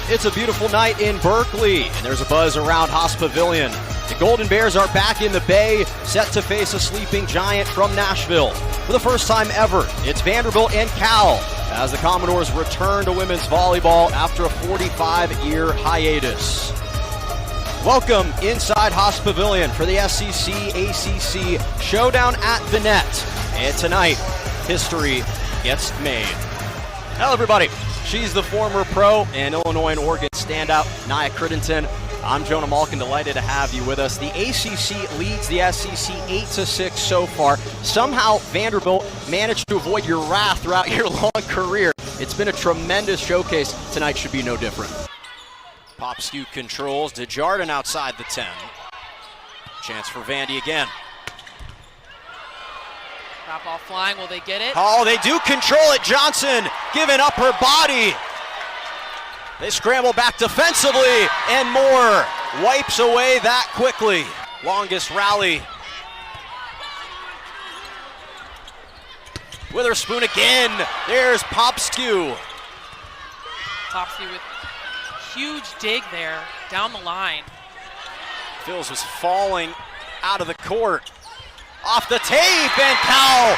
It's a beautiful night in Berkeley, and there's a buzz around Haas Pavilion. The Golden Bears are back in the Bay, set to face a sleeping giant from Nashville. For the first time ever, it's Vanderbilt and Cal as the Commodores return to women's volleyball after a 45-year hiatus. Welcome inside Haas Pavilion for the SEC-ACC showdown at the net. And tonight, history gets made. Hello, everybody. She's the former pro and Illinois and Oregon standout, Nia Crittenton. I'm Jonah Malkin, delighted to have you with us. The ACC leads the SEC 8-6 so far. Somehow, Vanderbilt managed to avoid your wrath throughout your long career. It's been a tremendous showcase. Tonight should be no different. Popskew controls. Desjardins outside the 10. Chance for Vandy again. Drop ball flying, will they get it? Oh, they do control it. Johnson giving up her body. They scramble back defensively, and Moore wipes away that quickly. Longest rally. Witherspoon again. There's Popskew. Popskew with huge dig there down the line. Phils was falling out of the court. Off the tape, and Cal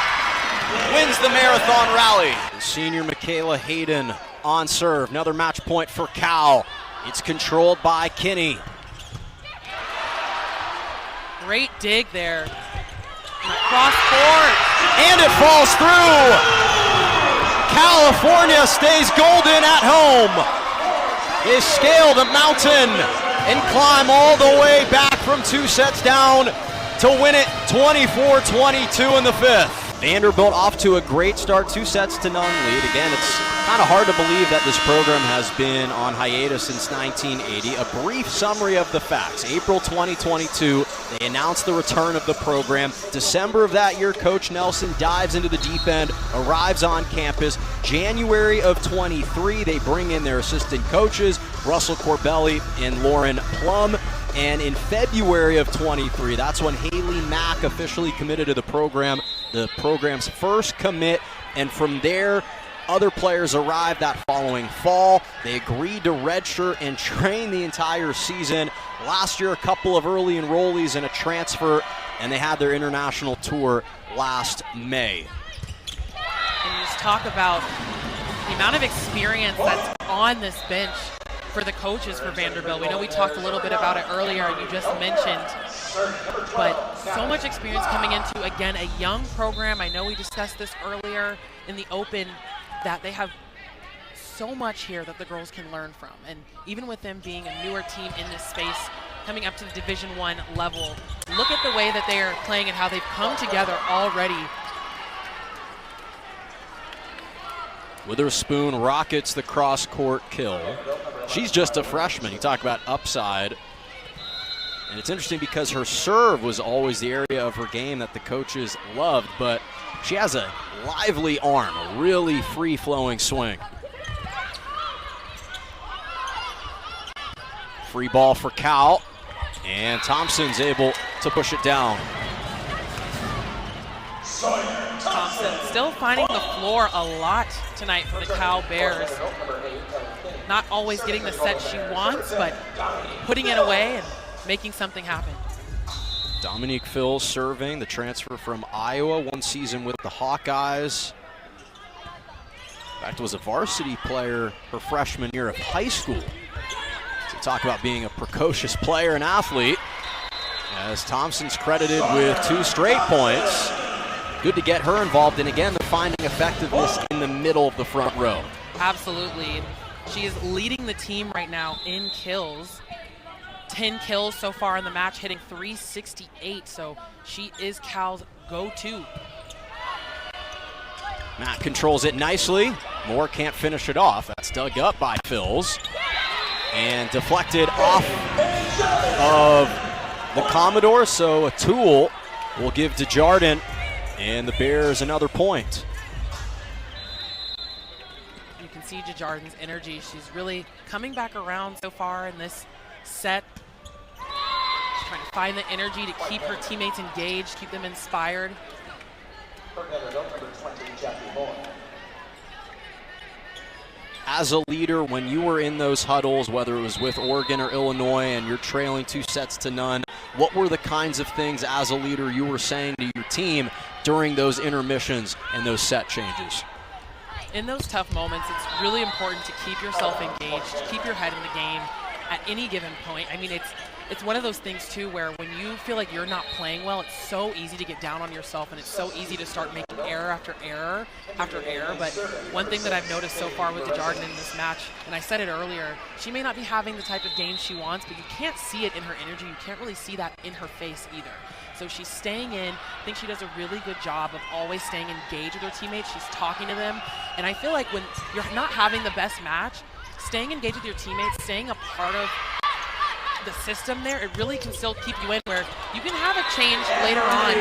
wins the marathon rally. The senior Michaela Hayden on serve. Another match point for Cal. It's controlled by Kinney. Great dig there. Cross court. And it falls through. California stays golden at home. They scale the mountain and climb all the way back from 2 sets down to win it 24-22 in the fifth. Vanderbilt off to a great start, 2 sets to none lead. Again, it's kind of hard to believe that this program has been on hiatus since 1980. A brief summary of the facts. April 2022, they announced the return of the program. December of that year, Coach Nelson dives into the deep end, arrives on campus. January of 23, they bring in their assistant coaches, Russell Corbelli and Lauren Plum. And in February of 23, that's when Haley Mack officially committed to the program, the program's first commit. And from there, other players arrived that following fall. They agreed to redshirt and train the entire season. Last year, a couple of early enrollees and a transfer, and they had their international tour last May. And you just talk about the amount of experience that's on this bench for the coaches for Vanderbilt. We know we talked a little bit about it earlier, and you just mentioned, but so much experience coming into, again, a young program. I know we discussed this earlier in the open, that they have so much here that the girls can learn from. And even with them being a newer team in this space, coming up to the Division I level, look at the way that they are playing and how they've come together already. Witherspoon rockets the cross-court kill. She's just a freshman. You talk about upside. And it's interesting because her serve was always the area of her game that the coaches loved, but she has a lively arm, a really free-flowing swing. Free ball for Cal, and Thompson's able to push it down. Thompson still finding the floor a lot tonight for the Cal Bears. Not always getting the set she wants, but putting it away and making something happen. Dominique Phil serving, the transfer from Iowa, 1 season with the Hawkeyes. In fact, was a varsity player her freshman year of high school. So talk about being a precocious player and athlete, as Thompson's credited with 2 straight points. Good to get her involved, and again, they're finding effectiveness in the middle of the front row. Absolutely. She is leading the team right now in kills. 10 kills so far in the match, hitting 368, so she is Cal's go-to. Matt controls it nicely. Moore can't finish it off. That's dug up by Phils. And deflected off of the Commodore, so a tool will give Desjardins and the Bears another point. You can see Desjardins' energy. She's really coming back around so far in this set. She's trying to find the energy to keep her teammates engaged, keep them inspired. as a leader, when you were in those huddles, whether it was with Oregon or Illinois and you're trailing 2-0, what were the kinds of things as a leader you were saying to your team during those intermissions and those set changes? In those tough moments, it's really important to keep yourself engaged, keep your head in the game at any given point. I mean, it's one of those things, too, where when you feel like you're not playing well, it's so easy to get down on yourself, and it's so easy to start making error after error after error. But one thing that I've noticed so far with Desjardins in this match, and I said it earlier, she may not be having the type of game she wants, but you can't see it in her energy. You can't really see that in her face either. So she's staying in. I think she does a really good job of always staying engaged with her teammates. She's talking to them. And I feel like when you're not having the best match, staying engaged with your teammates, staying a part of the system there, it really can still keep you in, where you can have a change later on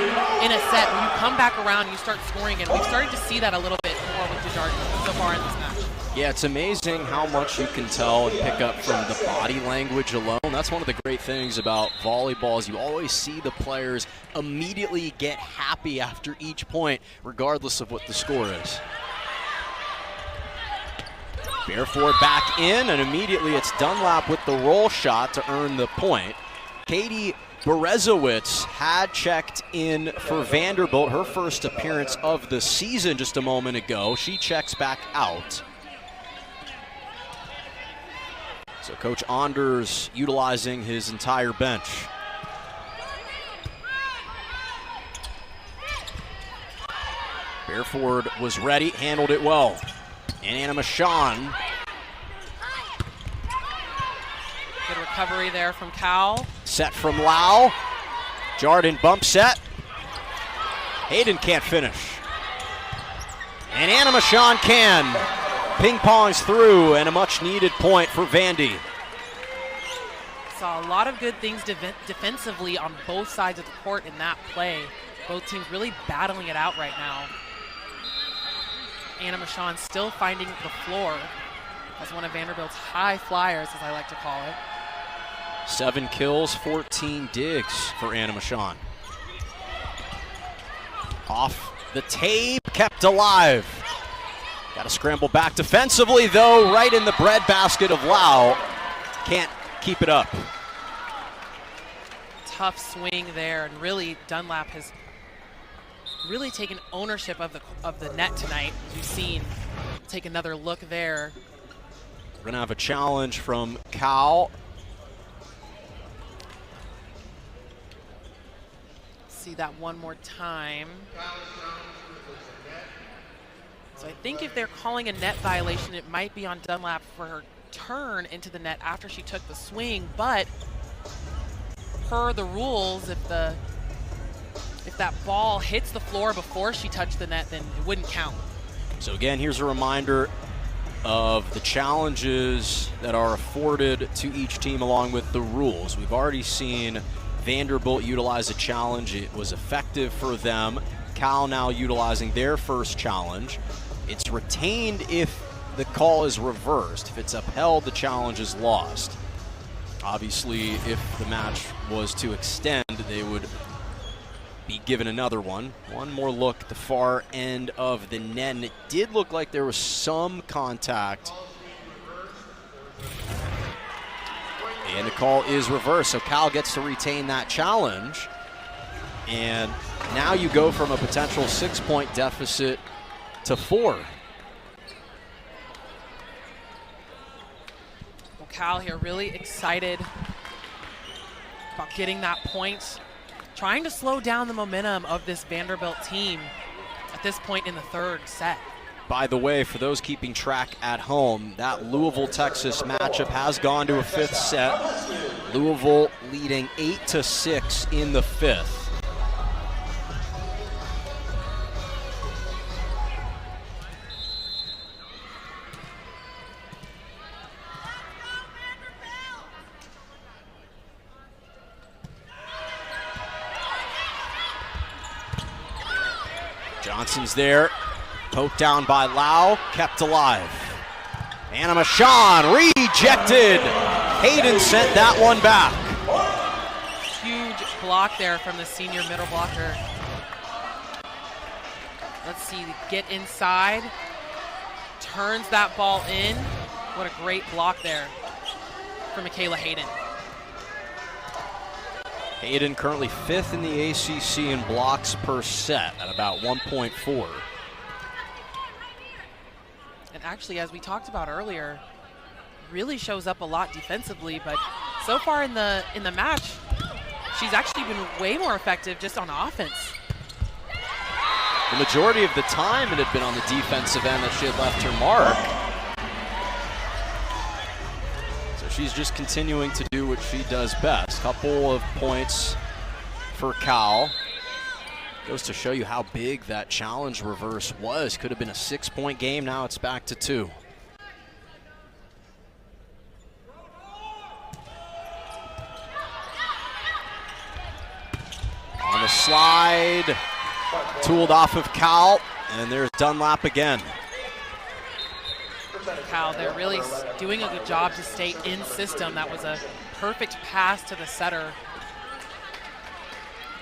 in a set when you come back around and you start scoring. And we've started to see that a little bit more with Desjardins so far in this match. Yeah, it's amazing how much you can tell and pick up from the body language alone. That's one of the great things about volleyball is you always see the players immediately get happy after each point, regardless of what the score is. Barefoot back in, and immediately it's Dunlap with the roll shot to earn the point. Katie Berezowitz had checked in for Vanderbilt, her first appearance of the season just a moment ago. She checks back out. So Coach Anders utilizing his entire bench. Barefoot was ready, handled it well. And Anna Machon. Good recovery there from Cal. Set from Lau. Jardin bump set. Hayden can't finish. And Anna Machon can. Ping pongs through, and a much needed point for Vandy. Saw a lot of good things defensively on both sides of the court in that play. Both teams really battling it out right now. Anna Machon still finding the floor as one of Vanderbilt's high flyers, as I like to call it. 7 kills, 14 digs for Anna Machon. Off the tape, kept alive. Got to scramble back defensively, though, right in the breadbasket of Lau. Can't keep it up. Tough swing there, and really Dunlap has really taken ownership of the net tonight. As we've seen, take another look there. We're going to have a challenge from Cal. See that one more time. So I think if they're calling a net violation, it might be on Dunlap for her turn into the net after she took the swing, but per the rules, if that ball hits the floor before she touched the net, then it wouldn't count. So again, here's a reminder of the challenges that are afforded to each team along with the rules. We've already seen Vanderbilt utilize a challenge. It was effective for them. Cal now utilizing their first challenge. It's retained if the call is reversed. If it's upheld, the challenge is lost. Obviously, if the match was to extend, they would be given another one. One more look at the far end of the net, and it did look like there was some contact. And the call is reversed, so Cal gets to retain that challenge. And now you go from a potential 6-point deficit to 4. Well, Cal here really excited about getting that point, trying to slow down the momentum of this Vanderbilt team at this point in the third set. By the way, for those keeping track at home, that Louisville-Texas matchup has gone to a 5th set. Louisville leading 8-6 in the 5th. Johnson's there, poked down by Lau, kept alive. Anna Machon rejected. Hayden sent that one back. Huge block there from the senior middle blocker. Let's see, get inside, turns that ball in. What a great block there for Michaela Hayden. Hayden currently 5th in the ACC in blocks per set at about 1.4. And actually, as we talked about earlier, really shows up a lot defensively, but so far in the match, she's actually been way more effective just on offense. The majority of the time it had been on the defensive end that she had left her mark. So she's just continuing to do what she does best. Couple of points for Cal. Goes to show you how big that challenge reverse was. Could have been a 6-point game. Now it's back to 2. On the slide, tooled off of Cal, and there's Dunlap again. Cal, they're really doing a good job to stay in system. That was a perfect pass to the setter.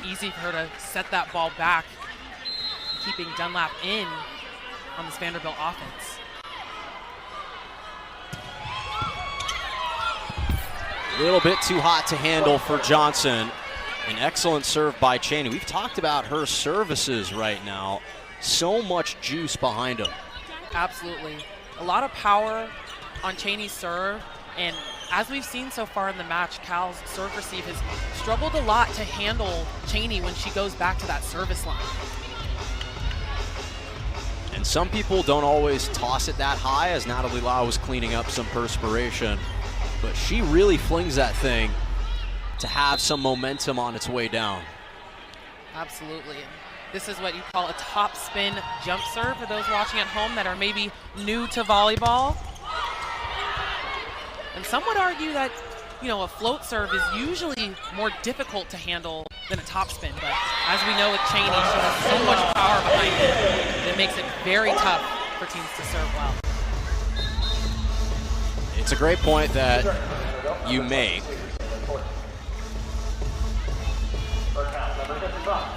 Easy for her to set that ball back, keeping Dunlap in on this Vanderbilt offense. A little bit too hot to handle for Johnson. An excellent serve by Cheney. We've talked about her services right now. So much juice behind them. Absolutely. A lot of power on Cheney's serve, and as we've seen so far in the match, Cal's serve receive has struggled a lot to handle Cheney when she goes back to that service line. And some people don't always toss it that high, as Natalie Lau was cleaning up some perspiration. But she really flings that thing to have some momentum on its way down. Absolutely. This is what you call a top spin jump serve for those watching at home that are maybe new to volleyball. And some would argue that, you know, a float serve is usually more difficult to handle than a top spin. But as we know with Cheney, she has so much power behind it that it makes it very tough for teams to serve well. It's a great point that you make.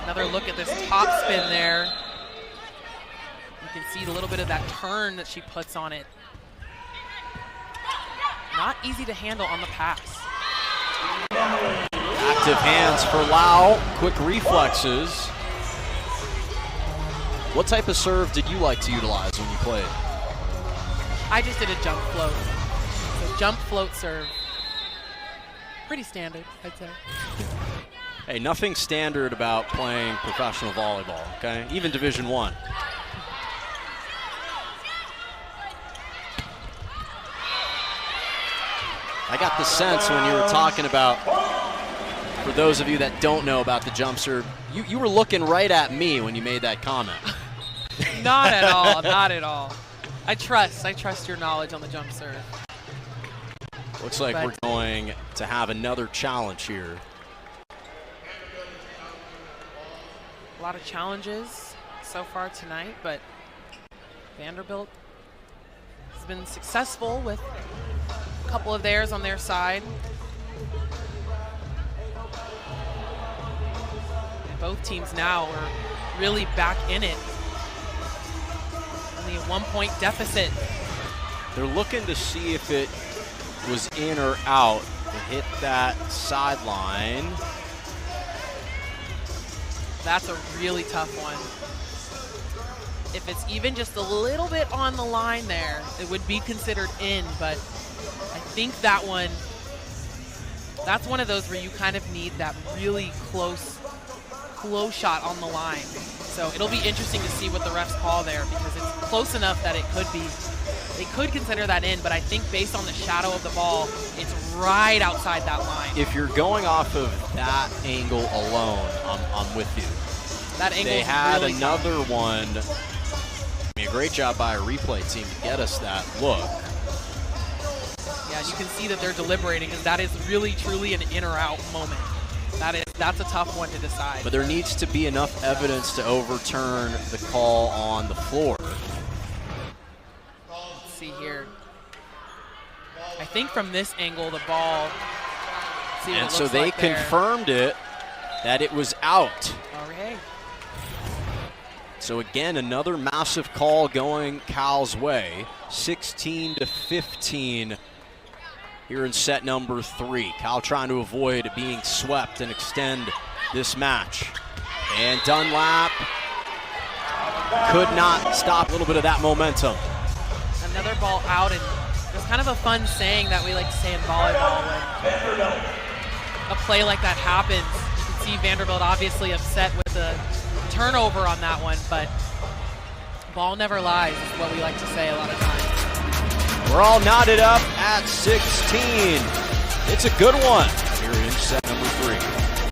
Another look at this top spin there. You can see a little bit of that turn that she puts on it. Not easy to handle on the pass. Active hands for Lau, quick reflexes. What type of serve did you like to utilize when you played? I just did a jump float. So jump float serve. Pretty standard, I'd say. Hey, nothing standard about playing professional volleyball, okay? Even Division I. I got the sense when you were talking about, for those of you that don't know about the jump serve, you were looking right at me when you made that comment. Not at all, not at all. I trust your knowledge on the jump serve. Looks like we're going to have another challenge here. A lot of challenges so far tonight, but Vanderbilt has been successful with a couple of theirs on their side. Both teams now are really back in it. Only a 1-point deficit. They're looking to see if it was in or out. It hit that sideline. That's a really tough one. If it's even just a little bit on the line there, it would be considered in, but I think that one, that's one of those where you kind of need that really close shot on the line. So it'll be interesting to see what the refs call there, because it's close enough that it could be, they could consider that in, but I think based on the shadow of the ball, it's right outside that line. If you're going off of that angle alone, I'm with you. That angle. They had really another tough. one. I mean, a great job by a replay team to get us that look. Yeah, you can see that they're deliberating, because that is really, truly an in or out moment. That's a tough one to decide. But there needs to be enough evidence to overturn the call on the floor. Let's see here. I think from this angle, the ball. See what And it so looks they like there. confirmed it, that it was out. Okay. So again, another massive call going Cal's way. 16-15 here in set number 3. Cal trying to avoid being swept and extend this match. And Dunlap could not stop a little bit of that momentum. Another ball out, and it's kind of a fun saying that we like to say in volleyball when a play like that happens. You can see Vanderbilt obviously upset with the turnover on that one, but ball never lies is what we like to say a lot of times. We're all knotted up at 16. It's a good one here in set number 3.